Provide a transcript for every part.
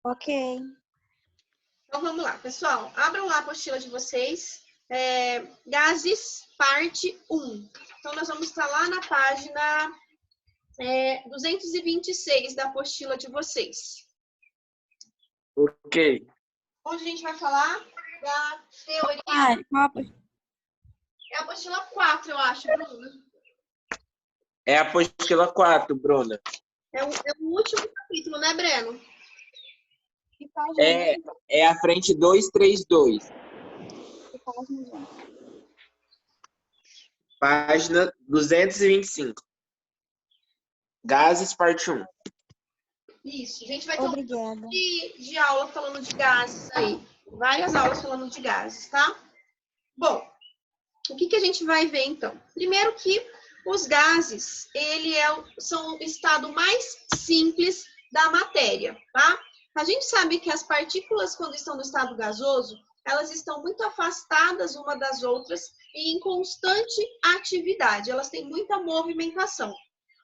Ok. Então, vamos lá, pessoal. Abram lá a apostila de vocês. Gases, parte 1. Então, nós vamos estar lá na página 226 da apostila de vocês. Ok. Onde a gente vai falar da teoria. É a apostila 4, eu acho, Bruna. É a apostila 4, Bruna. É o último capítulo, né, Breno? É a frente 232. Página 225. Gases, parte 1. Isso. A gente vai ter um pouco de aula falando de gases aí. Várias aulas falando de gases, tá? Bom, o que a gente vai ver, então? Primeiro que os gases, são o estado mais simples da matéria, tá? A gente sabe que as partículas, quando estão no estado gasoso, elas estão muito afastadas uma das outras e em constante atividade. Elas têm muita movimentação.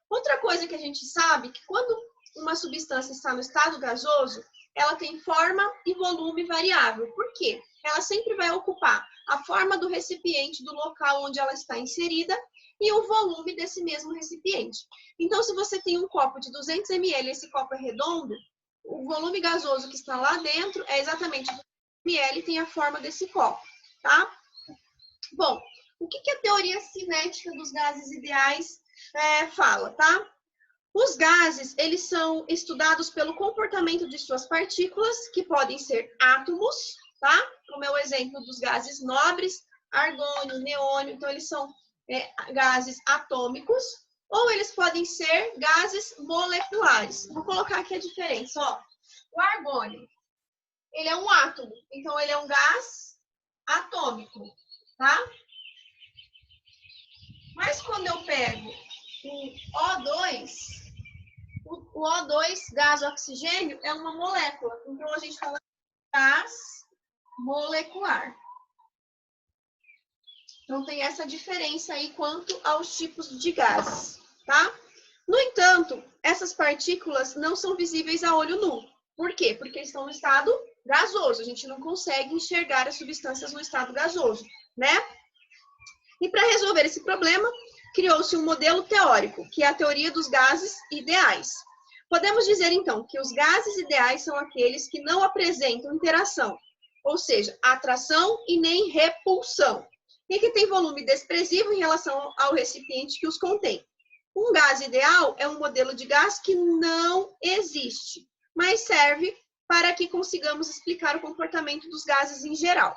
Outra coisa que a gente sabe, que quando uma substância está no estado gasoso, ela tem forma e volume variável. Por quê? Ela sempre vai ocupar a forma do recipiente do local onde ela está inserida e o volume desse mesmo recipiente. Então, se você tem um copo de 200 ml e esse copo é redondo, o volume gasoso que está lá dentro é exatamente 200 ml e tem a forma desse copo, tá? Bom, o que a teoria cinética dos gases ideais fala, tá? Os gases, eles são estudados pelo comportamento de suas partículas, que podem ser átomos, tá? Como é o exemplo dos gases nobres, argônio, neônio. Então, eles são gases atômicos, ou eles podem ser gases moleculares. Vou colocar aqui a diferença, ó. O argônio, ele é um átomo, então ele é um gás atômico, tá? Mas quando eu pego o O2, o O2, gás oxigênio, é uma molécula. Então, a gente fala de gás molecular. Então, tem essa diferença aí quanto aos tipos de gases, tá? No entanto, essas partículas não são visíveis a olho nu. Por quê? Porque estão no estado gasoso. A gente não consegue enxergar as substâncias no estado gasoso, né? E para resolver esse problema, criou-se um modelo teórico, que é a teoria dos gases ideais. Podemos dizer, então, que os gases ideais são aqueles que não apresentam interação, ou seja, atração e nem repulsão, e que têm volume desprezível em relação ao recipiente que os contém. Um gás ideal é um modelo de gás que não existe, mas serve para que consigamos explicar o comportamento dos gases em geral.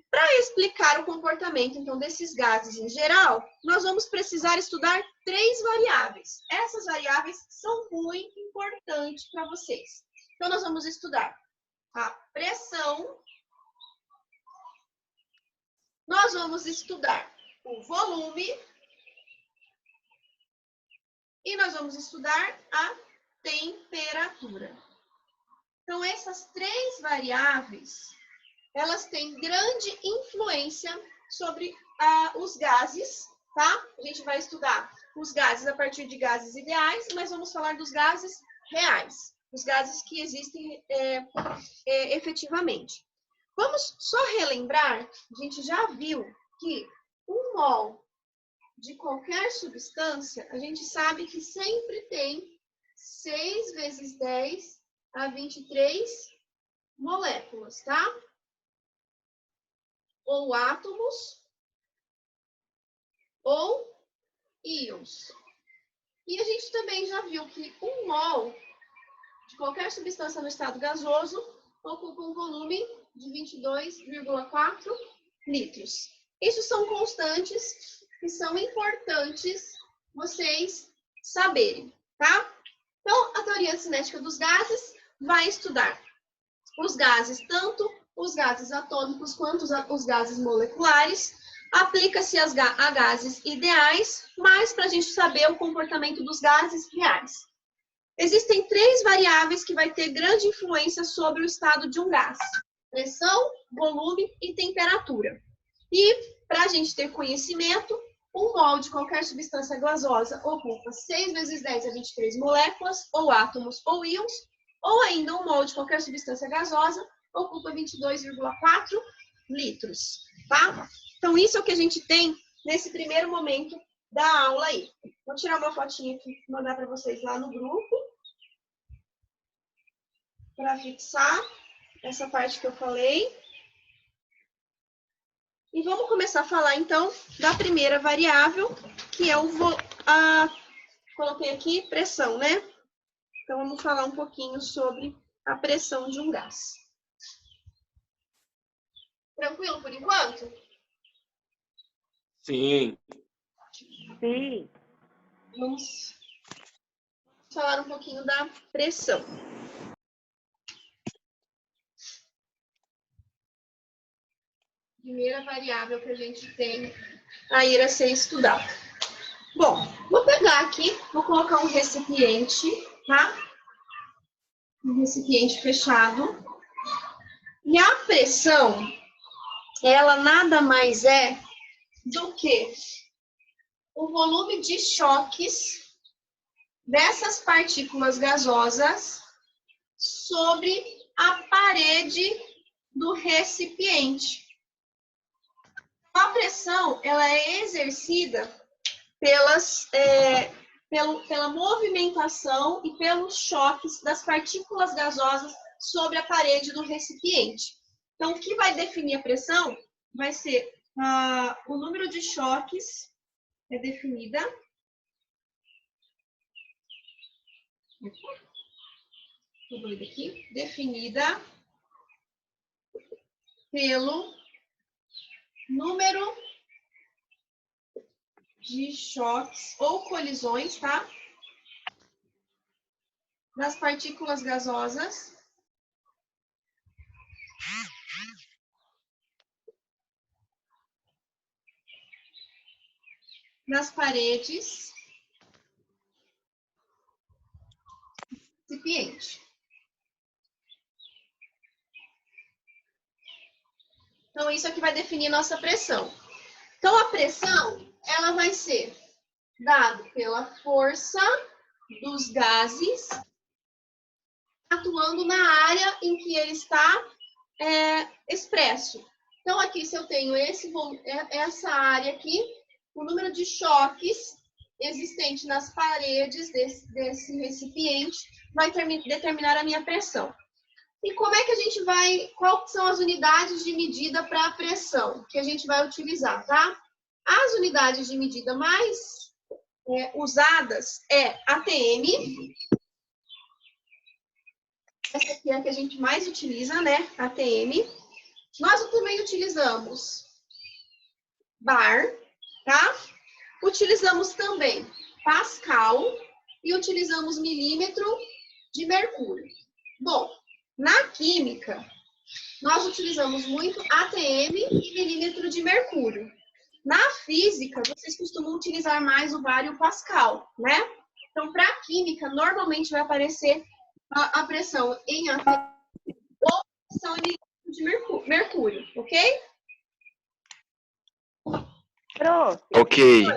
Para explicar o comportamento, então, desses gases em geral, nós vamos precisar estudar 3 variáveis. Essas variáveis são muito importantes para vocês. Então, nós vamos estudar a pressão, nós vamos estudar o volume e nós vamos estudar a temperatura. Então, essas 3 variáveis, elas têm grande influência sobre os gases, tá? A gente vai estudar os gases a partir de gases ideais, mas vamos falar dos gases reais, os gases que existem efetivamente. Vamos só relembrar, a gente já viu que 1 mol de qualquer substância, a gente sabe que sempre tem 6 vezes 10 a 23 moléculas, tá? Ou átomos, ou íons. E a gente também já viu que 1 mol de qualquer substância no estado gasoso ocupa um volume de 22,4 litros. Isso são constantes que são importantes vocês saberem, tá? Então, a teoria cinética dos gases vai estudar os gases, tanto os gases atômicos quanto os gases moleculares, aplica-se a gases ideais, mas para a gente saber o comportamento dos gases reais. Existem 3 variáveis que vai ter grande influência sobre o estado de um gás: pressão, volume e temperatura. E, para a gente ter conhecimento, 1 mol de qualquer substância gasosa ocupa 6 vezes 10 a 23 moléculas, ou átomos ou íons, ou ainda 1 mol de qualquer substância gasosa ocupa 22,4 litros, tá? Então, isso é o que a gente tem nesse primeiro momento da aula aí. Vou tirar uma fotinha aqui e mandar para vocês lá no grupo, para fixar essa parte que eu falei. E vamos começar a falar, então, da primeira variável, que é coloquei aqui pressão, né? Então, vamos falar um pouquinho sobre a pressão de um gás. Tranquilo por enquanto? Sim. Sim. Vamos falar um pouquinho da pressão. Primeira variável que a gente tem a ir a ser estudada. Bom, vou pegar aqui, vou colocar um recipiente, tá? Um recipiente fechado. E a pressão, ela nada mais é do que o volume de choques dessas partículas gasosas sobre a parede do recipiente. A pressão, ela é exercida pela movimentação e pelos choques das partículas gasosas sobre a parede do recipiente. Então, o que vai definir a pressão vai ser o número de choques, é definida pelo número de choques ou colisões, tá? Das partículas gasosas nas paredes do recipiente. Então, isso aqui vai definir nossa pressão. Então, a pressão, ela vai ser dada pela força dos gases atuando na área em que ele está expresso. Então, aqui, se eu tenho essa área aqui, o número de choques existente nas paredes desse recipiente vai determinar a minha pressão. E como é que a gente vai... Quais são as unidades de medida para a pressão que a gente vai utilizar, tá? As unidades de medida mais usadas é ATM. Essa aqui é a que a gente mais utiliza, né? ATM. Nós também utilizamos bar, tá? Utilizamos também Pascal e utilizamos milímetro de mercúrio. Bom, na química, nós utilizamos muito ATM e milímetro de mercúrio. Na física, vocês costumam utilizar mais o bar e o Pascal, né? Então, para a química, normalmente vai aparecer a pressão em ATM ou pressão em milímetro de mercúrio, ok? Prof, Ok.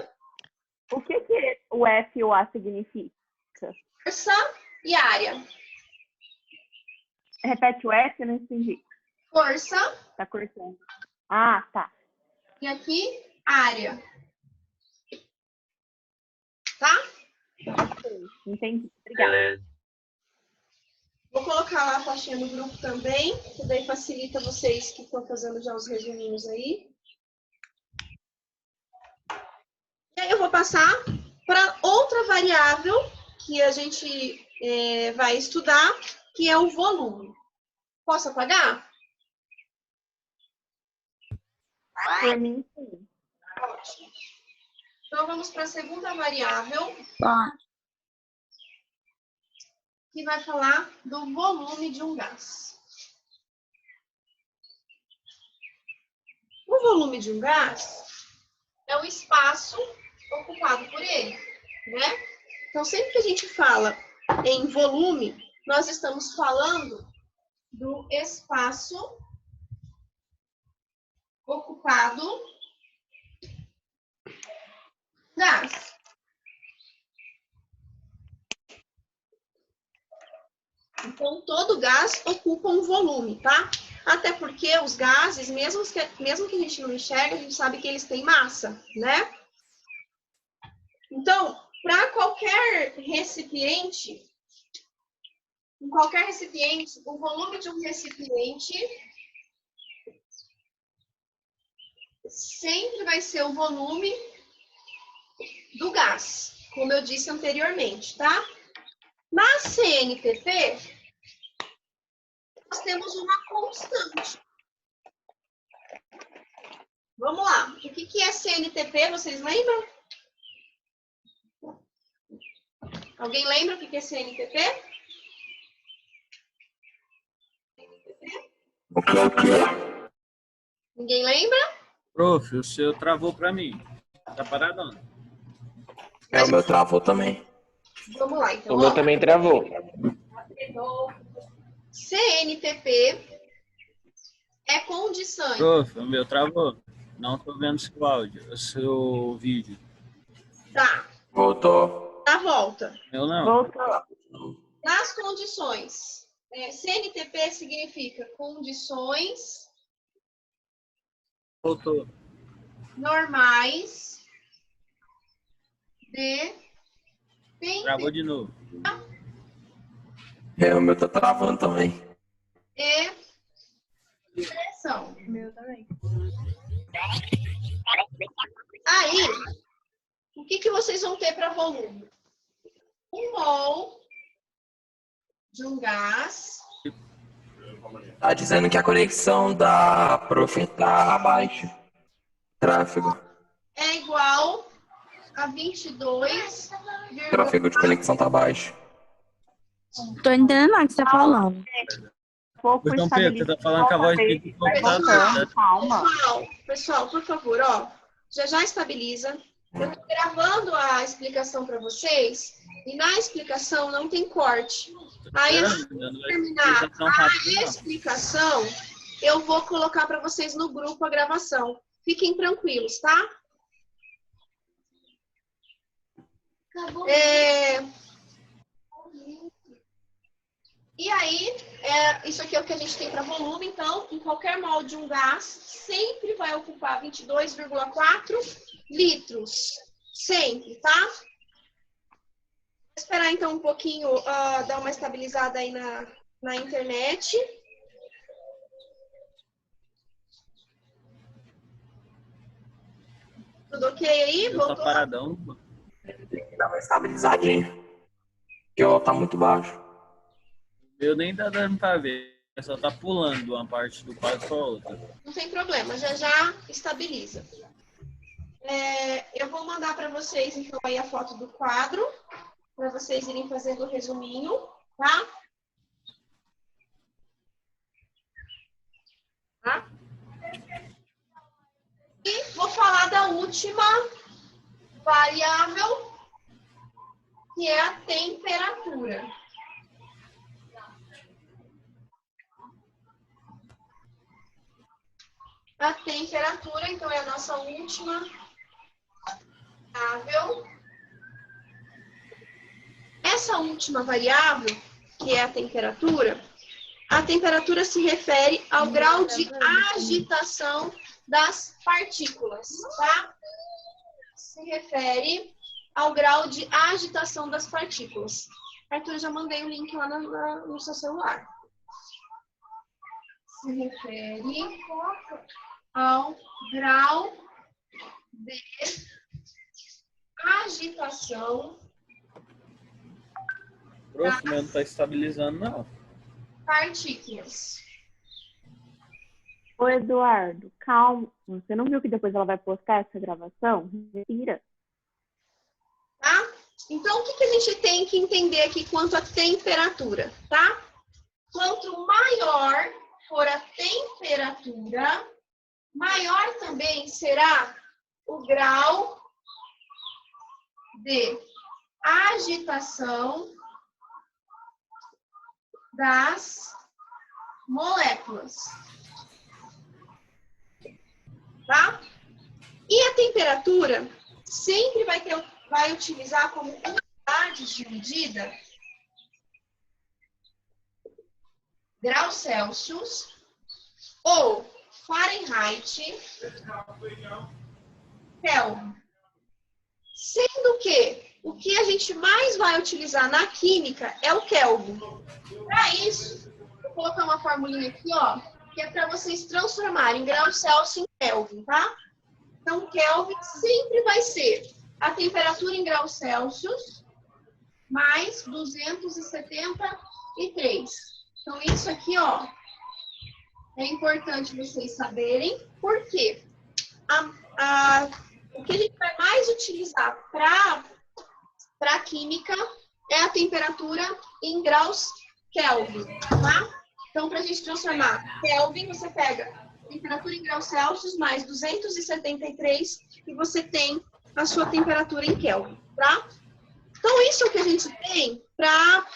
o que o F e o A significa? Força e área. Repete o F, eu não entendi. Força. Tá cortando. Ah, tá. E aqui, área. Tá? Entendi. Obrigada. Vou colocar lá a faixinha no grupo também, que daí facilita vocês que estão fazendo já os resuminhos aí. E aí eu vou passar para outra variável que a gente vai estudar, que é o volume. Posso apagar? Por mim, sim. Ótimo. Então, vamos para a segunda variável, que vai falar do volume de um gás. O volume de um gás é o espaço ocupado por ele, né? Então, sempre que a gente fala em volume, nós estamos falando do espaço ocupado gás. Então, todo gás ocupa um volume, tá? Até porque os gases, mesmo que a gente não enxerga, a gente sabe que eles têm massa, né? Então, para qualquer recipiente, em qualquer recipiente, o volume de um recipiente sempre vai ser o volume do gás, como eu disse anteriormente, tá? Na CNTP, nós temos uma constante. Vamos lá. O que é CNTP? Vocês lembram? Alguém lembra o que é CNTP? Ninguém lembra? Prof, o seu travou para mim. Tá paradão. O meu travou também. Vamos lá, então. O meu também travou. CNTP é condição. Prof, o meu travou. Não tô vendo seu áudio, o seu vídeo. Tá. Voltou. Dá volta. Eu não. Voltou. Nas condições. CNTP significa condições Voltou. normais de Travou de novo. O meu tá travando também. e pressão. Meu também. Aí, o que vocês vão ter para volume? 1 mol de um gás. Tá dizendo que a conexão da prof tá abaixo. Tráfego. É igual a 22. Tráfego de conexão tá baixo. Tô entendendo nada que você tá falando. Pouco Então, Pedro, você tá falando com a voz de computador. Calma. Pessoal, por favor, ó, já estabiliza. Eu tô gravando a explicação para vocês e na explicação não tem corte. Aí, assim que terminar a explicação, eu vou colocar para vocês no grupo a gravação. Fiquem tranquilos, tá? E aí, isso aqui é o que a gente tem para volume, então, em qualquer mol de um gás, sempre vai ocupar 22,4 litros. Sempre, tá? Vou esperar, então, um pouquinho, dar uma estabilizada aí na internet. Tudo ok aí? Voltou? Tá paradão. Tem que dar uma estabilizadinha. Porque o tá muito baixo. Eu nem tá dando pra ver. Só tá pulando de uma parte do quadro para outra. Não tem problema, já estabiliza. Eu vou mandar para vocês, então, aí a foto do quadro, para vocês irem fazendo o resuminho, tá? E vou falar da última variável, que é a temperatura. A temperatura, então, é a nossa última variável. Essa última variável, que é a temperatura se refere ao grau de agitação das partículas, tá? Se refere ao grau de agitação das partículas. Arthur, já mandei o link lá no seu celular. Se refere ao grau de agitação. Prof, não tá estabilizando, não. Partículas. Ô, Eduardo, calma. Você não viu que depois ela vai postar essa gravação? Respira. Tá? Então, o que a gente tem que entender aqui quanto à temperatura, tá? Quanto maior for a temperatura, maior também será o grau de agitação das moléculas. Tá? E a temperatura sempre vai utilizar como unidade de medida graus Celsius ou Fahrenheit, Kelvin. Sendo que o que a gente mais vai utilizar na química é o Kelvin. Para isso, vou colocar uma formulinha aqui, ó, que é para vocês transformarem graus Celsius em Kelvin, tá? Então, Kelvin sempre vai ser a temperatura em graus Celsius mais 273. Então, isso aqui, ó, é importante vocês saberem, porque o que a gente vai mais utilizar para química é a temperatura em graus Kelvin, tá? Então, para a gente transformar Kelvin, você pega temperatura em graus Celsius mais 273 e você tem a sua temperatura em Kelvin, tá? Então, isso é o que a gente tem para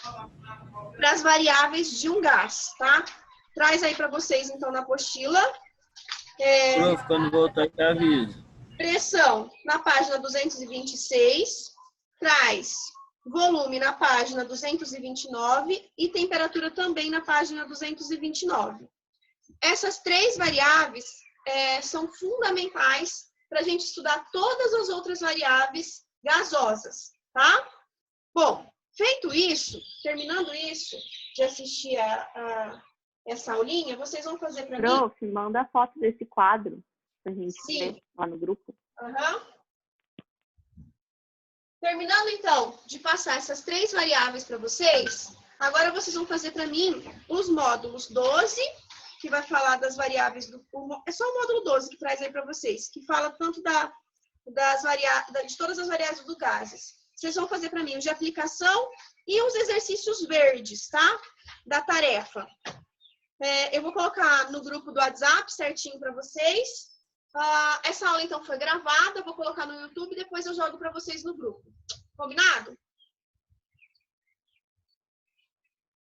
as variáveis de um gás, tá? Traz aí para vocês, então, na apostila. Prof, quando voltar, eu te aviso. Pressão na página 226, traz volume na página 229 e temperatura também na página 229. Essas três variáveis são fundamentais para a gente estudar todas as outras variáveis gasosas, tá? Bom, feito isso, terminando isso, de assistir essa aulinha, vocês vão fazer para mim... Prof, manda a foto desse quadro pra gente ver lá no grupo. Uhum. Terminando, então, de passar essas três variáveis para vocês, agora vocês vão fazer para mim os módulos 12, que vai falar das variáveis do... É só o módulo 12 que traz aí para vocês, que fala tanto de todas as variáveis do gases. Vocês vão fazer para mim os de aplicação e os exercícios verdes, tá? Da tarefa. Eu vou colocar no grupo do WhatsApp certinho para vocês. Essa aula, então, foi gravada. Eu vou colocar no YouTube e depois eu jogo para vocês no grupo. Combinado?